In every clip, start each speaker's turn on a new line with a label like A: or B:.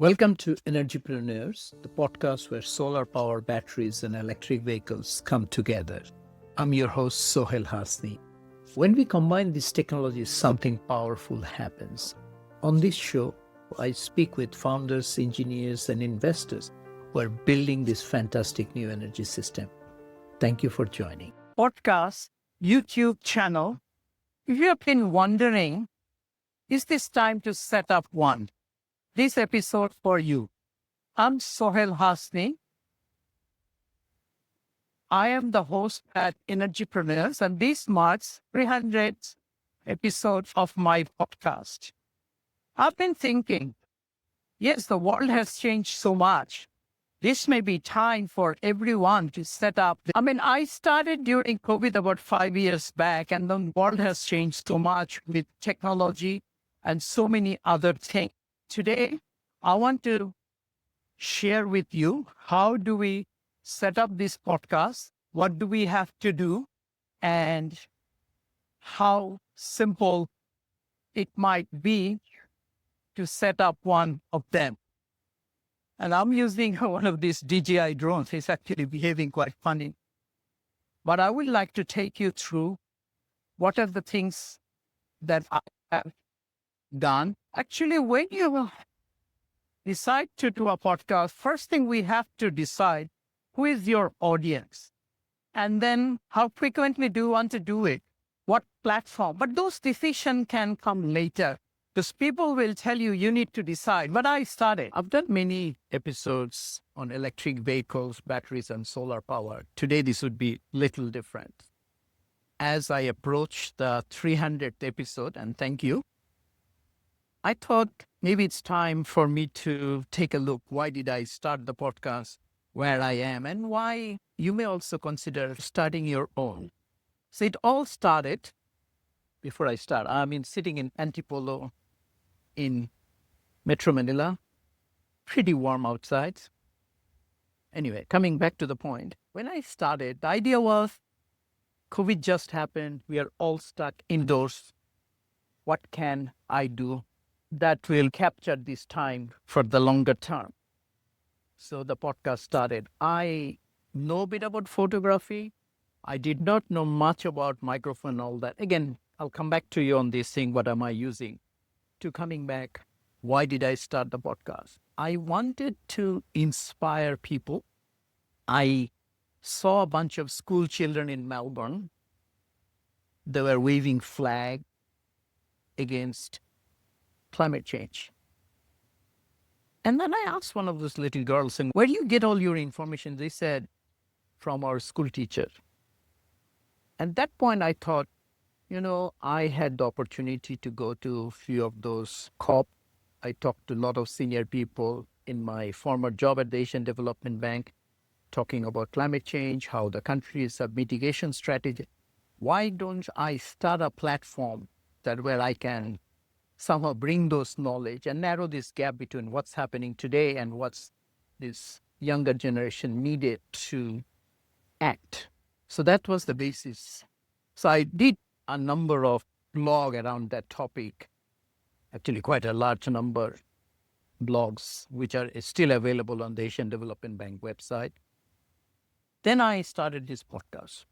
A: Welcome to Energypreneurs, the podcast where solar power batteries and electric vehicles come together. I'm your host, Sohail Hasnie. When we combine these technologies, something powerful happens. On this show, I speak with founders, engineers, and investors who are building this fantastic new energy system. Thank you for joining.
B: Podcast, YouTube channel. If you have been wondering, is this time to set up one? This episode for you. I'm Sohail Hasnie. I am the host at Energypreneurs, and this marks 300th episode of my podcast. I've been thinking, yes, the world has changed so much. This may be time for everyone to set up. I started during COVID about 5 years back, and the world has changed so much with technology and so many other things. Today, I want to share with you how do we set up this podcast, what do we have to do, and how simple it might be to set up one of them. And I'm using one of these DJI drones. It's actually behaving quite funny. But I would like to take you through what are the things that I have done. Actually, when you decide to do a podcast, first thing we have to decide who is your audience. And then how frequently do you want to do it? What platform? But those decisions can come later. Because people will tell you, you need to decide. But I started.
A: I've done many episodes on electric vehicles, batteries, and solar power. Today, this would be little different. As I approach the 300th episode, and thank you, I thought maybe it's time for me to take a look. Why did I start the podcast where I am, and why you may also consider starting your own. So it all started, before I start, sitting in Antipolo in Metro Manila, pretty warm outside. Anyway, coming back to the point, when I started, the idea was COVID just happened. We are all stuck indoors. What can I do that will capture this time for the longer term? So the podcast started. I know a bit about photography. I did not know much about microphone and all that. Again, I'll come back to you on this thing. What am I using? To coming back, why did I start the podcast? I wanted to inspire people. I saw a bunch of school children in Melbourne. They were waving flag against climate change. And then I asked one of those little girls, and where do you get all your information? They said, from our school teacher. At that point, I thought, I had the opportunity to go to a few of those COP. I talked to a lot of senior people in my former job at the Asian Development Bank, talking about climate change, how the countries have mitigation strategy. Why don't I start a platform where I can somehow bring those knowledge and narrow this gap between what's happening today and what's this younger generation needed to act. So that was the basis. So I did a number of blogs around that topic, actually quite a large number blogs, which are still available on the Asian Development Bank website. Then I started this podcast.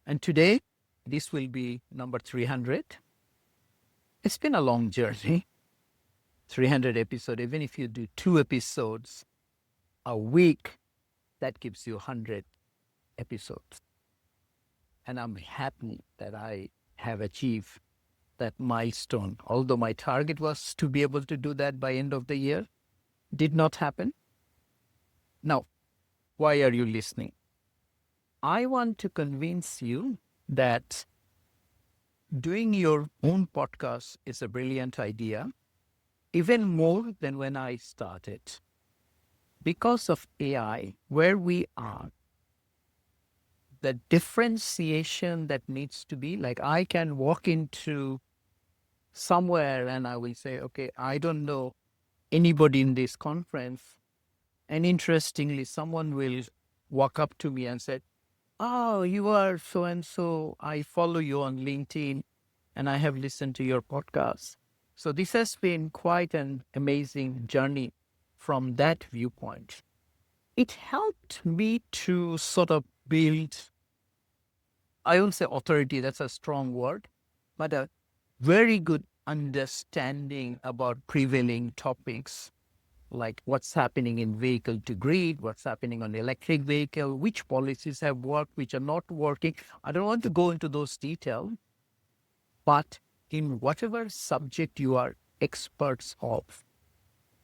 A: And today, this will be number 300. It's been a long journey, 300 episodes. Even if you do 2 episodes a week, that gives you 100 episodes. And I'm happy that I have achieved that milestone. Although my target was to be able to do that by end of the year, did not happen. Now, why are you listening? I want to convince you that doing your own podcast is a brilliant idea, even more than when I started. Because of AI, where we are, the differentiation that needs to be, like I can walk into somewhere and I will say, okay, I don't know anybody in this conference. And interestingly, someone will walk up to me and say, oh, you are so-and-so. I follow you on LinkedIn and I have listened to your podcast. So this has been quite an amazing journey from that viewpoint. It helped me to sort of build, I won't say authority, that's a strong word, but a very good understanding about prevailing topics like what's happening in vehicle to grid, what's happening on electric vehicle, which policies have worked, which are not working. I don't want to go into those details, but in whatever subject you are experts of,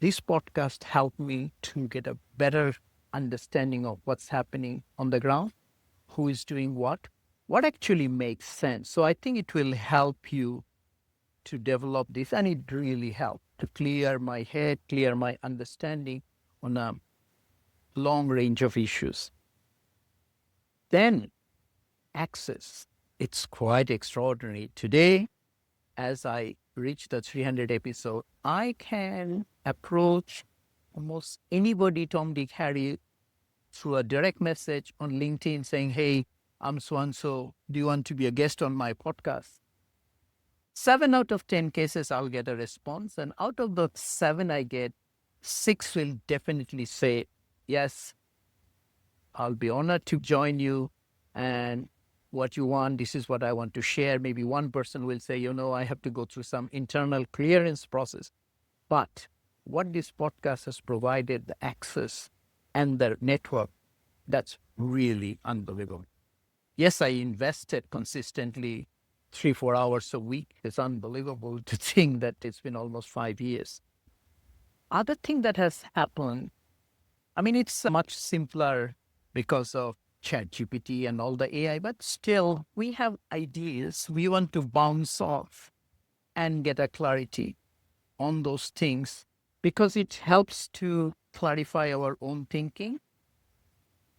A: this podcast helped me to get a better understanding of what's happening on the ground, who is doing what actually makes sense. So I think it will help you to develop this, and it really helped to clear my head, clear my understanding on a long range of issues. Then access. It's quite extraordinary. Today, as I reach the 300 episode, I can approach almost anybody, Tom, Dick, Harry, through a direct message on LinkedIn saying, hey, I'm so-and-so. Do you want to be a guest on my podcast? 7 out of 10 cases, I'll get a response. And out of the 7 I get, 6 will definitely say, yes, I'll be honored to join you. And what you want, this is what I want to share. Maybe one person will say, I have to go through some internal clearance process. But what this podcast has provided, the access and the network, that's really unbelievable. Yes, I invested consistently 3-4 hours a week. It's unbelievable to think that it's been almost 5 years. Other thing that has happened, it's much simpler because of ChatGPT and all the AI, but still we have ideas. We want to bounce off and get a clarity on those things because it helps to clarify our own thinking,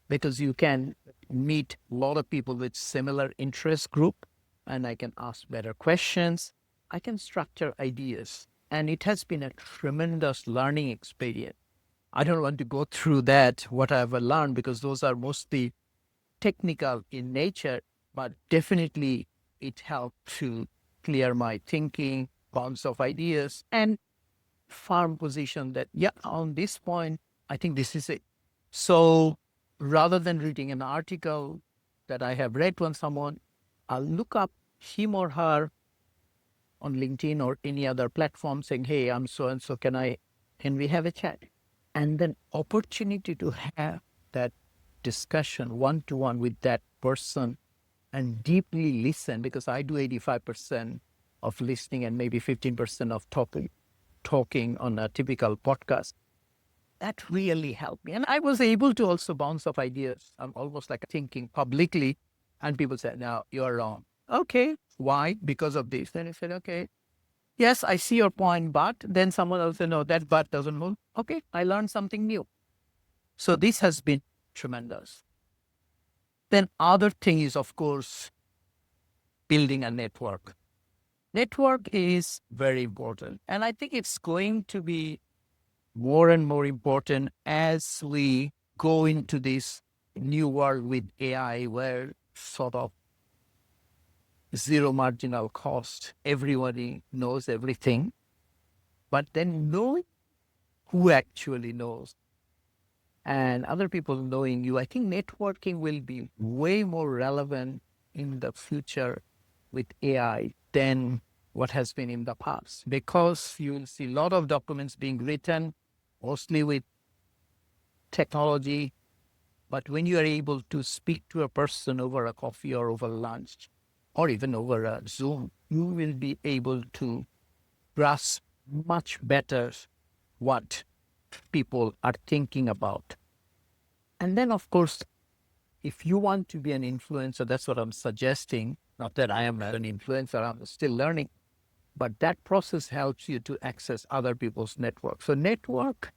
A: because you can meet a lot of people with similar interest group, and I can ask better questions. I can structure ideas, and it has been a tremendous learning experience. I don't want to go through that, what I've learned, because those are mostly technical in nature, but definitely it helped to clear my thinking, bounce of ideas, and firm position that, yeah, on this point, I think this is it. So rather than reading an article that I have read on someone, I'll look up him or her on LinkedIn or any other platform saying, hey, I'm so and so, can we have a chat? And then opportunity to have that discussion one-to-one with that person and deeply listen, because I do 85% of listening and maybe 15% of talking on a typical podcast. That really helped me. And I was able to also bounce off ideas. I'm almost like thinking publicly, and people said, no, you're wrong. Okay, why? Because of this. Then I said, okay, yes, I see your point, but then someone else said, no, that but doesn't move. Okay, I learned something new. So this has been tremendous. Then other thing is, of course, building a network. Network is very important. And I think it's going to be more and more important as we go into this new world with AI, where sort of zero marginal cost, everybody knows everything, but then knowing who actually knows and other people knowing you, I think networking will be way more relevant in the future with AI than what has been in the past, because you will see a lot of documents being written, mostly with technology. But when you are able to speak to a person over a coffee or over lunch or even over a Zoom, you will be able to grasp much better what people are thinking about. And then, of course, if you want to be an influencer, that's what I'm suggesting. Not that I am an influencer, I'm still learning, but that process helps you to access other people's network. So network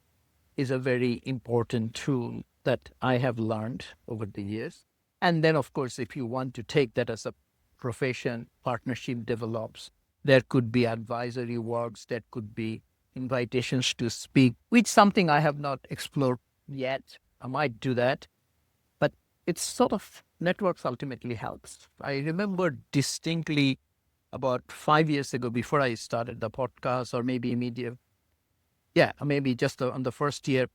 A: is a very important tool that I have learned over the years. And then, of course, if you want to take that as a profession, partnership develops. There could be advisory works, that could be invitations to speak, which something I have not explored yet. I might do that. But it's sort of networks ultimately helps. I remember distinctly about 5 years ago, before I started the podcast, or maybe immediate, yeah, maybe just on the first year,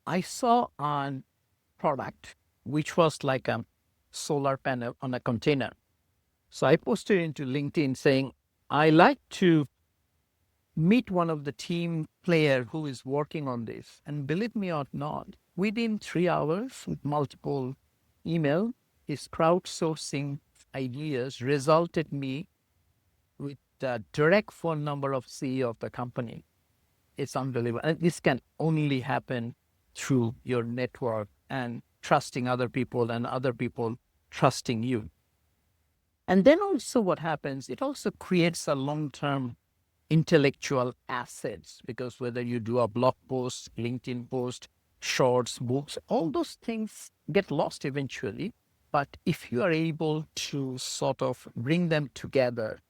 A: I saw on product which was like a solar panel on a container. So I posted into LinkedIn saying, I like to meet one of the team player who is working on this. And believe me or not, within 3 hours with multiple email, his crowdsourcing ideas resulted me with the direct phone number of CEO of the company. It's unbelievable. And this can only happen through your network and trusting other people and other people trusting you. And then also what happens, it also creates a long-term intellectual assets, because whether you do a blog post, LinkedIn post, shorts, books, all those things get lost eventually. But if you are able to sort of bring them together,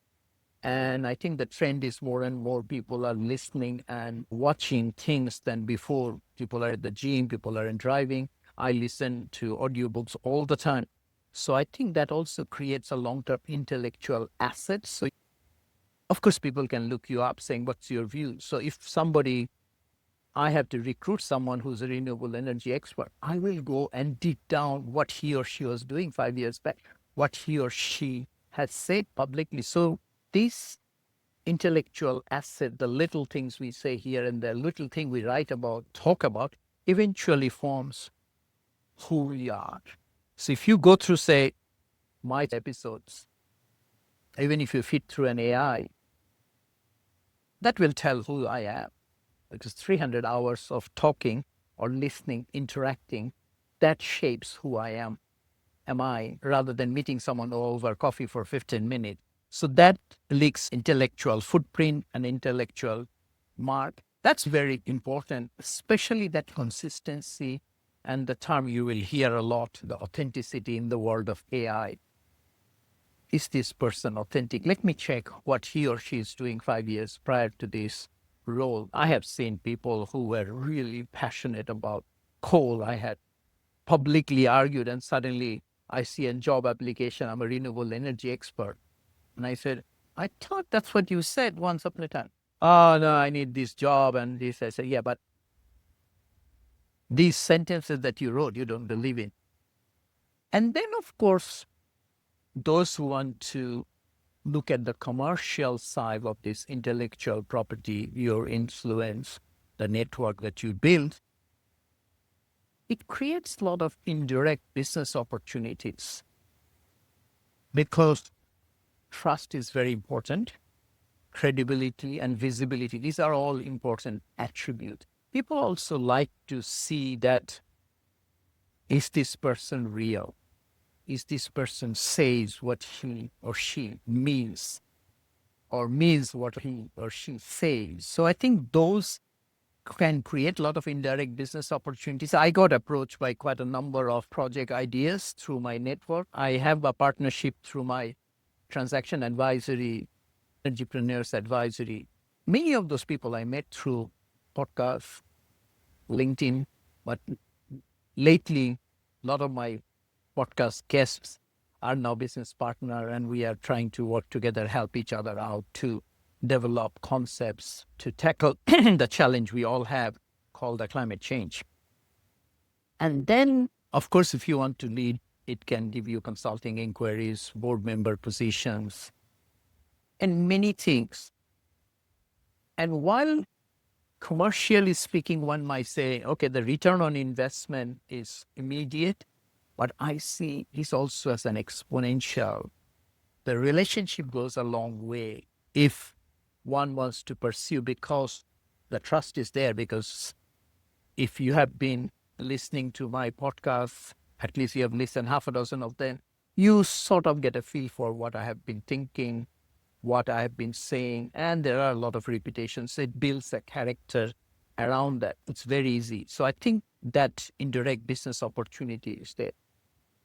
A: and I think the trend is more and more people are listening and watching things than before. People are at the gym, people are in driving. I listen to audiobooks all the time. So I think that also creates a long-term intellectual asset. So of course, people can look you up saying, what's your view? So if somebody, I have to recruit someone who's a renewable energy expert, I will go and dig down what he or she was doing 5 years back, what he or she has said publicly. So this intellectual asset, the little things we say here and the little thing we write about, talk about, eventually forms who we are. So if you go through, say, my episodes, even if you fit through an AI, that will tell who I am. Because 300 hours of talking or listening, interacting, that shapes who I am I, rather than meeting someone over coffee for 15 minutes. So that leaks intellectual footprint and intellectual mark. That's very important, especially that consistency and the term you will hear a lot, the authenticity in the world of AI. Is this person authentic? Let me check what he or she is doing 5 years prior to this role. I have seen people who were really passionate about coal. I had publicly argued, and suddenly I see a job application, I'm a renewable energy expert. And I said, I thought that's what you said once upon a time. Oh, no, I need this job and this. I said, yeah, but these sentences that you wrote, you don't believe in. And then, of course, those who want to look at the commercial side of this intellectual property, your influence, the network that you build, it creates a lot of indirect business opportunities, because trust is very important. Credibility and visibility, these are all important attributes. People also like to see that, is this person real? Is this person says what he or she means, or means what he or she says? So I think those can create a lot of indirect business opportunities. I got approached by quite a number of project ideas through my network. I have a partnership through my transaction advisory, Energypreneurs advisory. Many of those people I met through podcasts, LinkedIn, but lately, a lot of my podcast guests are now business partner, and we are trying to work together, help each other out to develop concepts to tackle the challenge we all have called the climate change. And then, of course, if you want to lead, it can give you consulting inquiries, board member positions, and many things. And while commercially speaking, one might say, okay, the return on investment is immediate, but I see this also as an exponential. The relationship goes a long way if one wants to pursue, because the trust is there. Because if you have been listening to my podcasts, at least you have listened half a dozen of them, you sort of get a feel for what I have been thinking, what I have been saying, and there are a lot of repetitions. It builds a character around that. It's very easy. So I think that indirect business opportunity is there.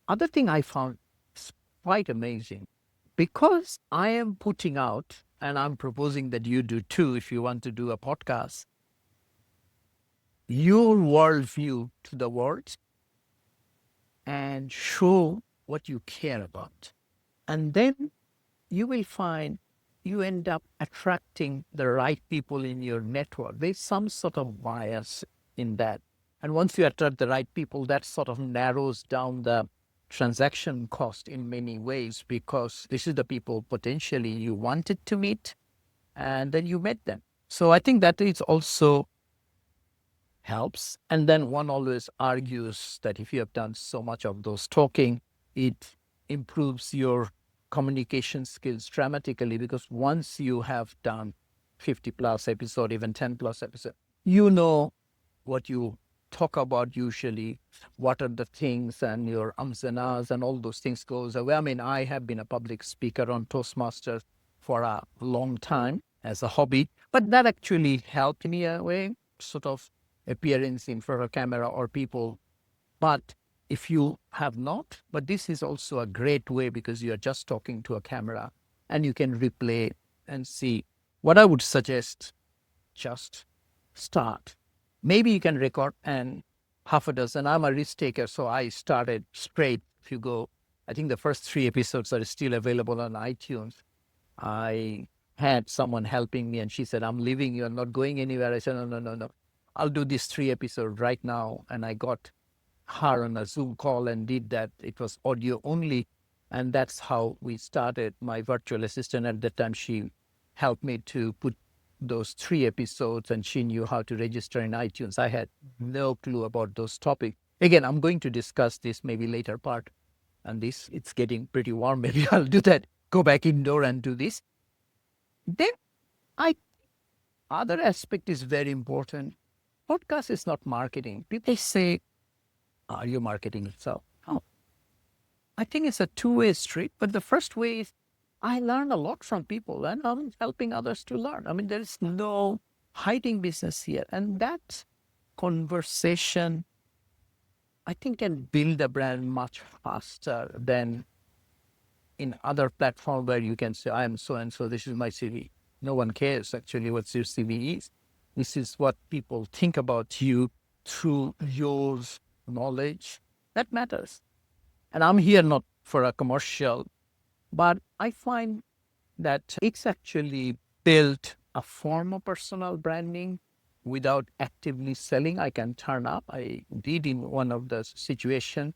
A: Other thing I found is quite amazing, because I am putting out, and I'm proposing that you do too, if you want to do a podcast, your worldview to the world and show what you care about. And then you will find you end up attracting the right people in your network. There's some sort of bias in that. And once you attract the right people, that sort of narrows down the transaction cost in many ways, because this is the people potentially you wanted to meet and then you met them. So I think that is also helps. And then one always argues that if you have done so much of those talking, it improves your communication skills dramatically, because once you have done 50 plus episode, even 10 plus episode, you know what you talk about usually, what are the things, and your ums and ahs and all those things goes away. I mean, I have been a public speaker on Toastmasters for a long time as a hobby, but that actually helped me a way, sort of appearance in front of camera or people. But if you have not, but this is also a great way, because you are just talking to a camera and you can replay and see. What I would suggest, just start. Maybe you can record and half a dozen. I'm a risk taker, so I started straight. If you go, I think the first 3 episodes are still available on iTunes. I had someone helping me and she said, I'm leaving, you're not going anywhere. I said, no, no, no, no. I'll do this 3 episodes right now. And I got her on a Zoom call and did that. It was audio only. And that's how we started. My virtual assistant at the time, she helped me to put those 3 episodes, and she knew how to register in iTunes. I had no clue about those topics. Again, I'm going to discuss this maybe later part. And this, it's getting pretty warm. Maybe I'll do that. Go back indoor and do this. Then I other aspect is very important. Podcast is not marketing. People say, are you marketing yourself? No. I think it's a two-way street. But the first way is I learn a lot from people and I'm helping others to learn. I mean, there is no hiding business here. And that conversation, I think, can build a brand much faster than in other platforms where you can say, I am so and so, this is my CV. No one cares actually what your CV is. This is what people think about you through your knowledge. That matters. And I'm here not for a commercial, but I find that it's actually built a form of personal branding without actively selling. I can turn up. I did in one of the situations.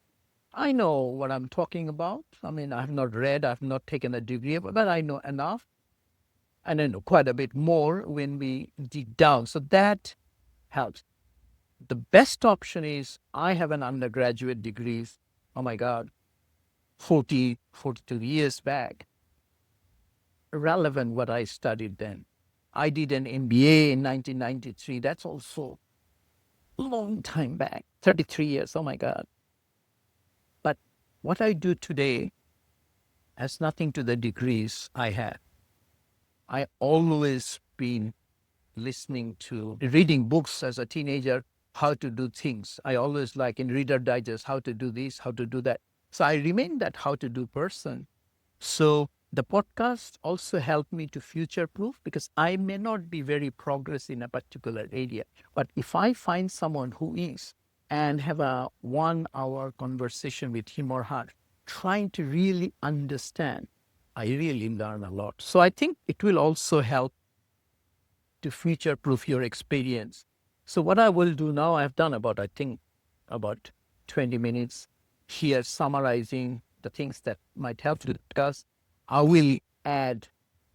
A: I know what I'm talking about. I mean, I have not read, I've not taken a degree, but I know enough. And I know quite a bit more when we dig down. So that helps. The best option is I have an undergraduate degree. Oh my God, 42 years back. Irrelevant what I studied then. I did an MBA in 1993. That's also a long time back, 33 years. Oh my God. But what I do today has nothing to the degrees I had. I always been listening to, reading books as a teenager, how to do things. I always like in Reader Digest, how to do this, how to do that. So I remain that how to do person. So the podcast also helped me to future proof, because I may not be very progress in a particular area. But if I find someone who is and have a 1 hour conversation with him or her, trying to really understand, I really learn a lot. So I think it will also help to future proof your experience. So what I will do now, I've done about, I think, about 20 minutes here summarizing the things that might help to discuss. I will add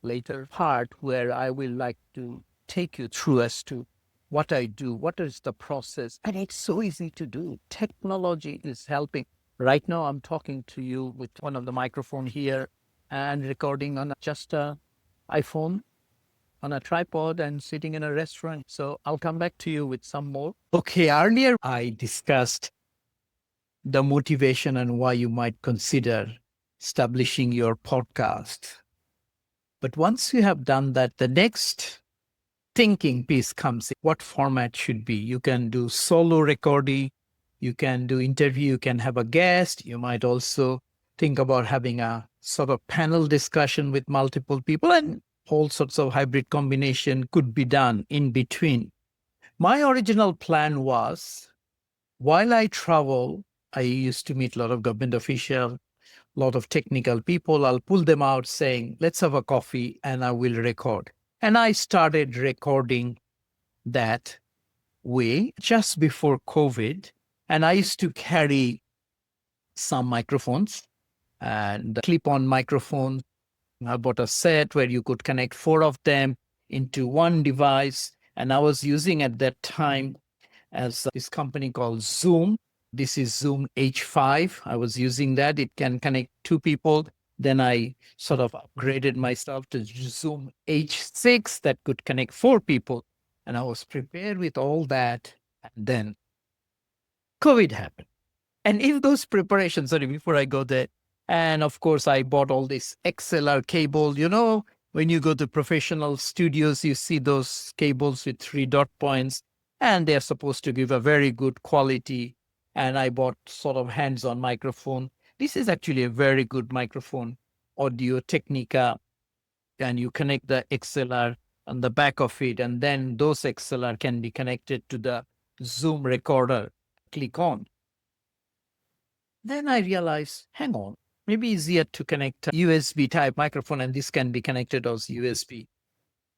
A: later part where I will like to take you through as to what I do, what is the process. And it's so easy to do. Technology is helping. Right now, I'm talking to you with one of the microphone here and recording on just a iPhone on a tripod and sitting in a restaurant. So I'll come back to you with some more. Okay, earlier I discussed the motivation and why you might consider establishing your podcast. But once you have done that, the next thinking piece comes in. What format should be? You can do solo recording, you can do interview, you can have a guest. You might also think about having a sort of panel discussion with multiple people, and all sorts of hybrid combination could be done in between. My original plan was, while I travel, I used to meet a lot of government officials. a lot of technical people. I'll pull them out saying, let's have a coffee and I will record. And I started recording that way just before COVID. And I used to carry some microphones and clip on microphones. I bought a set where you could connect four of them into one device. And I was using at that time as this company called Zoom. This is Zoom H5. I was using that. It can connect two people. Then I sort of upgraded myself to Zoom H6 that could connect four people. And I was prepared with all that. And then COVID happened. And in those preparations, sorry, before I go there, and of course, I bought all this XLR cable. You know, when you go to professional studios, you see those cables with three dot points, and they're supposed to give a very good quality. And I bought sort of hands-on microphone. This is actually a very good microphone, Audio Technica, and you connect the XLR on the back of it, and then those XLR can be connected to the Zoom recorder. Click on. Then I realized, hang on, maybe easier to connect a USB type microphone, and this can be connected as USB.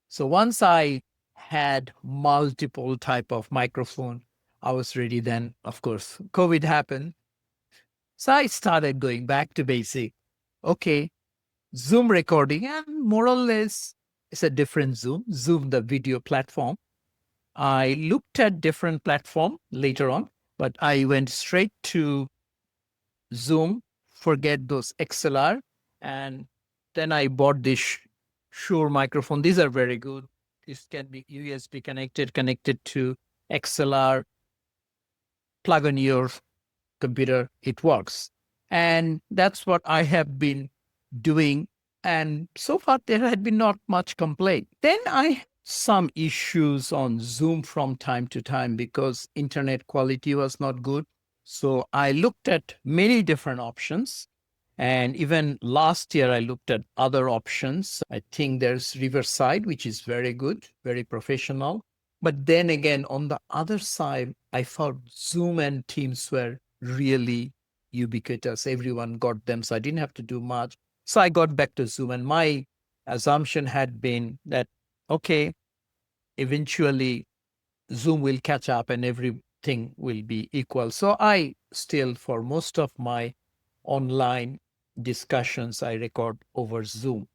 A: So once I had multiple type of microphone, I was ready. Then, of course, COVID happened. So I started going back to basic. Okay, Zoom recording, and more or less it's a different Zoom, the video platform. I looked at different platform later on, but I went straight to Zoom, forget those XLR. And then I bought this Shure microphone. These are very good. This can be USB connected to XLR, plug on your computer, it works. And that's what I have been doing. And so far, there had been not much complaint. Then I had some issues on Zoom from time to time because internet quality was not good. So I looked at many different options. And even last year, I looked at other options. I think there's Riverside, which is very good, very professional. But then again, on the other side, I found Zoom and Teams were really ubiquitous. Everyone got them. So I didn't have to do much. So I got back to Zoom. And my assumption had been that, okay, eventually Zoom will catch up and everything will be equal. So I still, for most of my online discussions, I record over Zoom.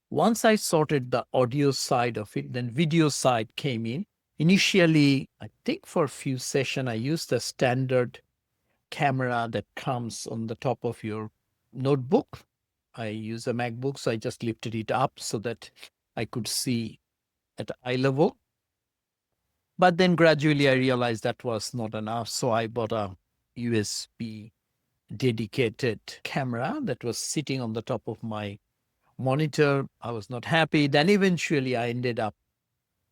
A: Once I sorted the audio side of it, then video side came in. Initially, I think for a few sessions, I used the standard camera that comes on the top of your notebook. I use a MacBook, so I just lifted it up so that I could see at eye level. But then gradually I realized that was not enough. So I bought a USB dedicated camera that was sitting on the top of my monitor. I was not happy. Then eventually I ended up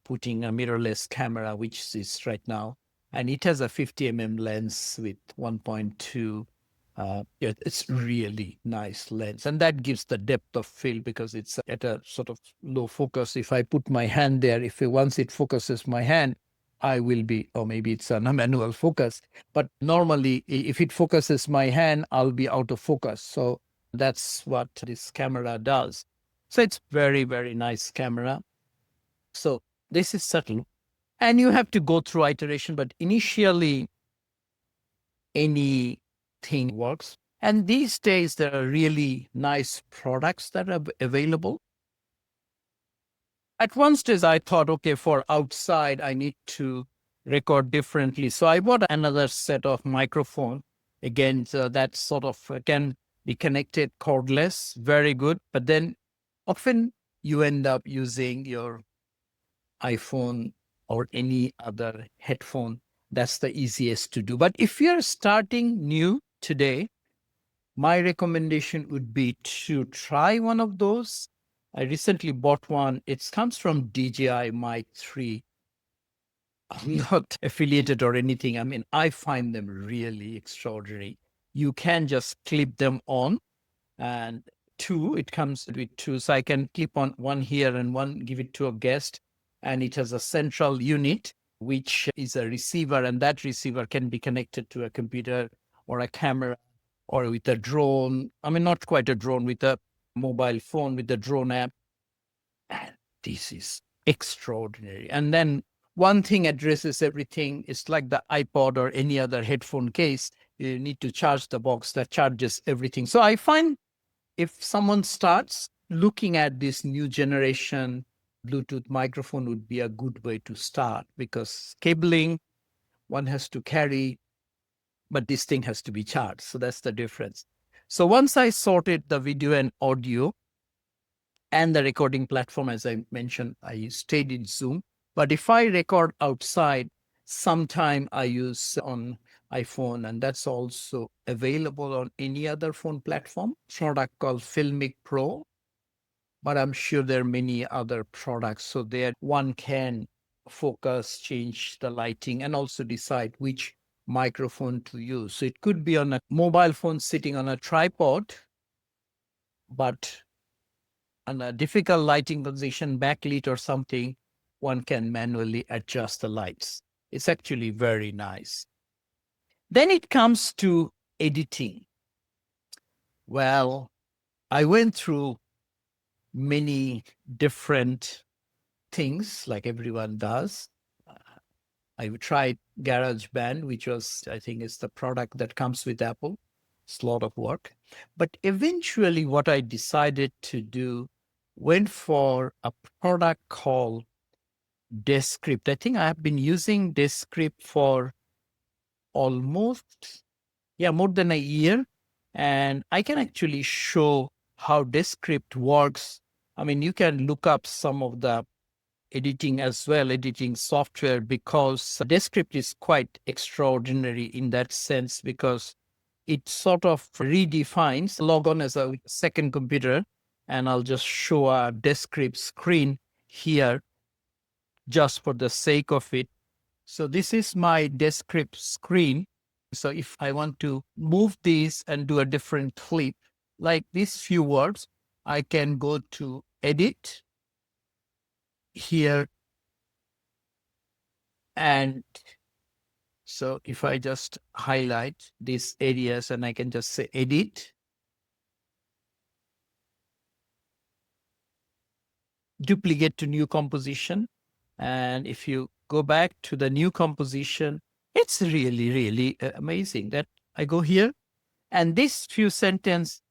A: putting a mirrorless camera, which is right now. And it has a 50 lens with 1.2. It's really nice lens. And that gives the depth of field because it's at a sort of low focus. If I put my hand there, once it focuses my hand, I will be, or maybe it's a manual focus. But normally, if it focuses my hand, I'll be out of focus. So that's what this camera does. So it's very, very nice camera. So this is subtle. And you have to go through iteration, but initially anything works. And these days, there are really nice products that are available. At one stage, I thought, okay, for outside, I need to record differently. So I bought another set of microphone. Again, so that sort of can be connected cordless, very good. But then often you end up using your iPhone or any other headphone. That's the easiest to do. But if you're starting new today, my recommendation would be to try one of those. I recently bought one. It comes from DJI Mic 3. I'm not affiliated or anything. I mean, I find them really extraordinary. You can just clip them on, and it comes with two. So I can clip on one here and one, give it to a guest. And it has a central unit, which is a receiver, and that receiver can be connected to a computer or a camera. or with a drone. I mean, not quite a drone, with a mobile phone, with the drone app. And this is extraordinary. And then one thing addresses everything. It's like the iPod or any other headphone case. You need to charge the box that charges everything. So I find if someone starts looking at this new generation Bluetooth microphone would be a good way to start, because cabling one has to carry, but this thing has to be charged. So that's the difference. So once I sorted the video and audio and the recording platform, as I mentioned, I stayed in Zoom. But if I record outside, sometime I use on iPhone, and that's also available on any other phone platform. Product called Filmic Pro, but I'm sure there are many other products. So there one can focus, change the lighting, and also decide which microphone to use. So it could be on a mobile phone sitting on a tripod, but on a difficult lighting position, backlit or something, one can manually adjust the lights. It's actually very nice. Then it comes to editing. Well, I went through many different things like everyone does. I tried GarageBand, which was, I think, is the product that comes with Apple. It's a lot of work. But eventually, what I decided to do went for a product called Descript. I think I have been using Descript for almost, more than a year. And I can actually show how Descript works. I mean, you can look up some of the editing as well, editing software, because Descript is quite extraordinary in that sense, because it sort of redefines. Log on as a second computer, and I'll just show a Descript screen here just for the sake of it. So this is my Descript screen. So if I want to move this and do a different clip, like these few words, I can go to edit here. And so if I just highlight these areas and I can just say edit, duplicate to new composition. And if you go back to the new composition, it's really, really amazing that I go here and this few sentence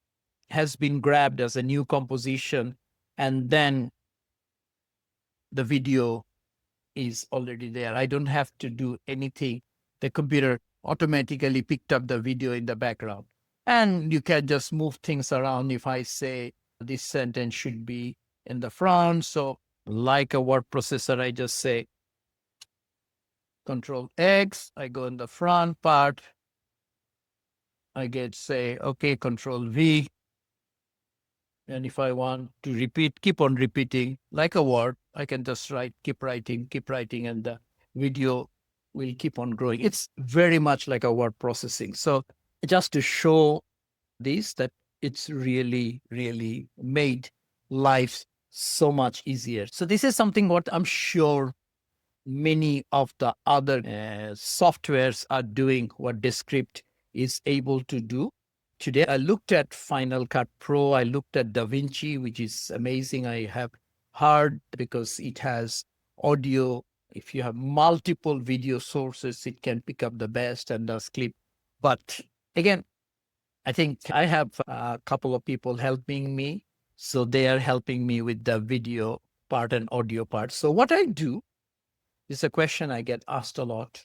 A: has been grabbed as a new composition, and then the video is already there. I don't have to do anything. The computer automatically picked up the video in the background. And you can just move things around. If I say this sentence should be in the front, so like a word processor, I just say Control X, I go in the front part. I get say, okay, Control V. And if I want to repeat, keep on repeating like a word, I can just keep writing, and the video will keep on growing. It's very much like a word processing. So just to show this, that it's really, really made life so much easier. So this is something what I'm sure many of the other softwares are doing, what Descript is able to do. Today, I looked at Final Cut Pro. I looked at DaVinci, which is amazing. I have heard because it has audio. If you have multiple video sources, it can pick up the best and does clip. But again, I think I have a couple of people helping me. So they are helping me with the video part and audio part. So what I do is a question I get asked a lot.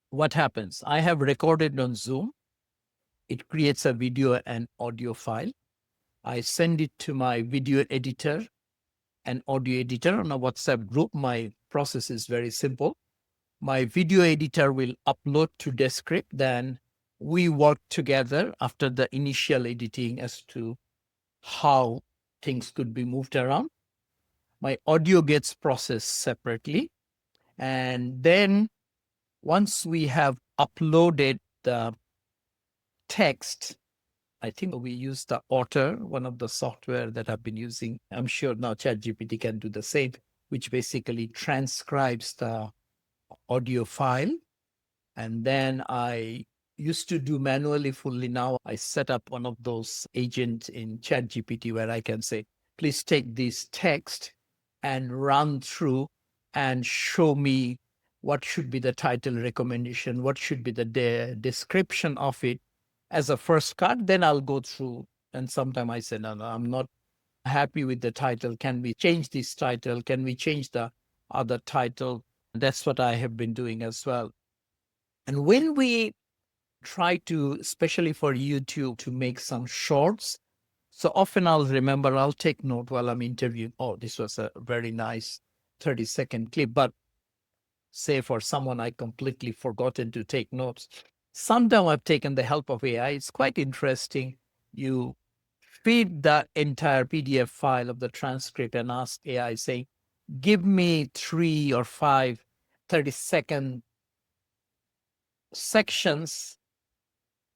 A: What happens? I have recorded on Zoom. It creates a video and audio file. I send it to my video editor and audio editor on a WhatsApp group. My process is very simple. My video editor will upload to Descript. Then we work together after the initial editing as to how things could be moved around. My audio gets processed separately. And then once we have uploaded the text, I think we use the Otter, one of the software that I've been using. I'm sure now ChatGPT can do the same, which basically transcribes the audio file. And then I used to do manually fully. Now I set up one of those agents in ChatGPT where I can say, please take this text and run through and show me what should be the title recommendation, what should be the description of it as a first cut. Then I'll go through. And sometimes I say, no, I'm not happy with the title. Can we change this title? Can we change the other title? That's what I have been doing as well. And when we try to, especially for YouTube, to make some shorts, so often I'll take note while I'm interviewing. Oh, this was a very nice 30-second clip. But say for someone I completely forgotten to take notes, sometimes I've taken the help of AI. It's quite interesting. You feed the entire PDF file of the transcript and ask AI, saying, give me 3 or 5 30-second sections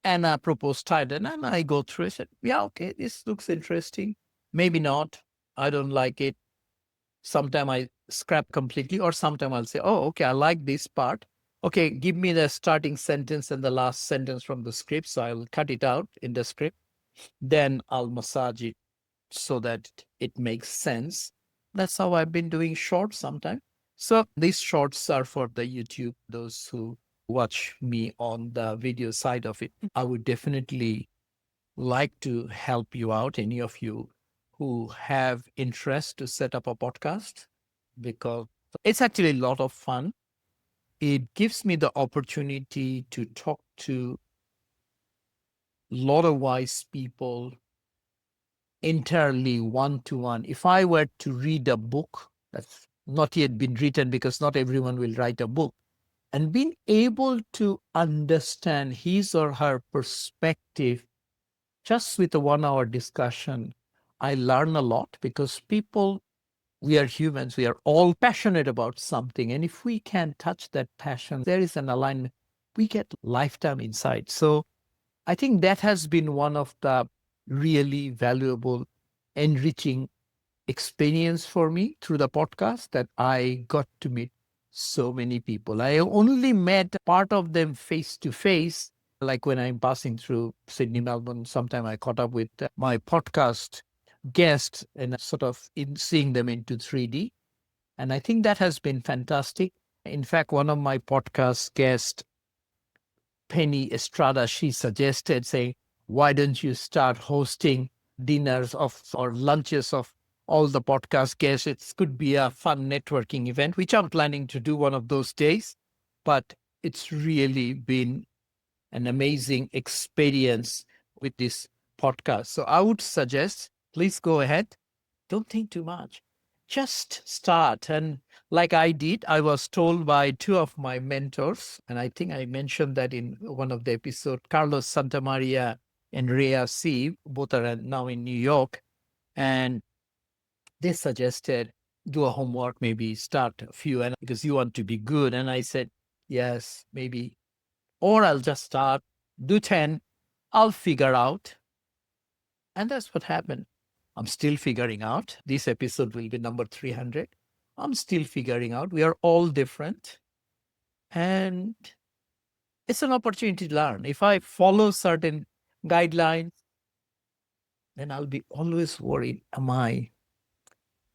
A: and a proposed title. And I go through it. Said, yeah, okay, this looks interesting. Maybe not. I don't like it. Sometimes I scrap completely, or sometimes I'll say, oh, okay, I like this part. Okay, give me the starting sentence and the last sentence from the script. So I'll cut it out in the script. Then I'll massage it so that it makes sense. That's how I've been doing shorts sometimes. So these shorts are for the YouTube, those who watch me on the video side of it. I would definitely like to help you out, any of you who have interest to set up a podcast, because it's actually a lot of fun. It gives me the opportunity to talk to a lot of wise people entirely one-to-one. If I were to read a book that's not yet been written, because not everyone will write a book, and being able to understand his or her perspective just with a 1 hour discussion, I learn a lot, because people, we are humans, we are all passionate about something. And if we can touch that passion, there is an alignment, we get lifetime insight. So I think that has been one of the really valuable, enriching experience for me through the podcast, that I got to meet so many people. I only met part of them face to face, like when I'm passing through Sydney, Melbourne. Sometime I caught up with my podcast guests and sort of in seeing them into 3D. And I think that has been fantastic. In fact, one of my podcast guests, Penny Estrada, she suggested, saying, why don't you start hosting dinners of or lunches of all the podcast guests? It could be a fun networking event, which I'm planning to do one of those days. But it's really been an amazing experience with this podcast. So I would suggest, please go ahead. Don't think too much. Just start. And like I did, I was told by 2 of my mentors, and I think I mentioned that in one of the episodes, Carlos Santamaria and Rhea C, both are now in New York. And they suggested, do a homework, maybe start a few, and because you want to be good. And I said, yes, maybe. Or I'll just start, do 10, I'll figure out. And that's what happened. I'm still figuring out. This episode will be number 300. I'm still figuring out. We are all different. And it's an opportunity to learn. If I follow certain guidelines, then I'll be always worried, am I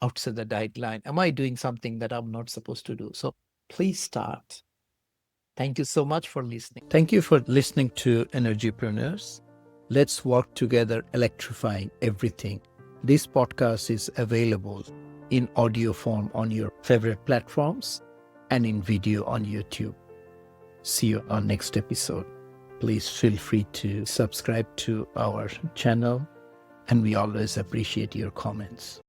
A: outside the guideline? Am I doing something that I'm not supposed to do? So please start. Thank you so much for listening. Thank you for listening to Energypreneurs. Let's work together, electrifying everything. This podcast is available in audio form on your favorite platforms and in video on YouTube. See you on next episode. Please feel free to subscribe to our channel, and we always appreciate your comments.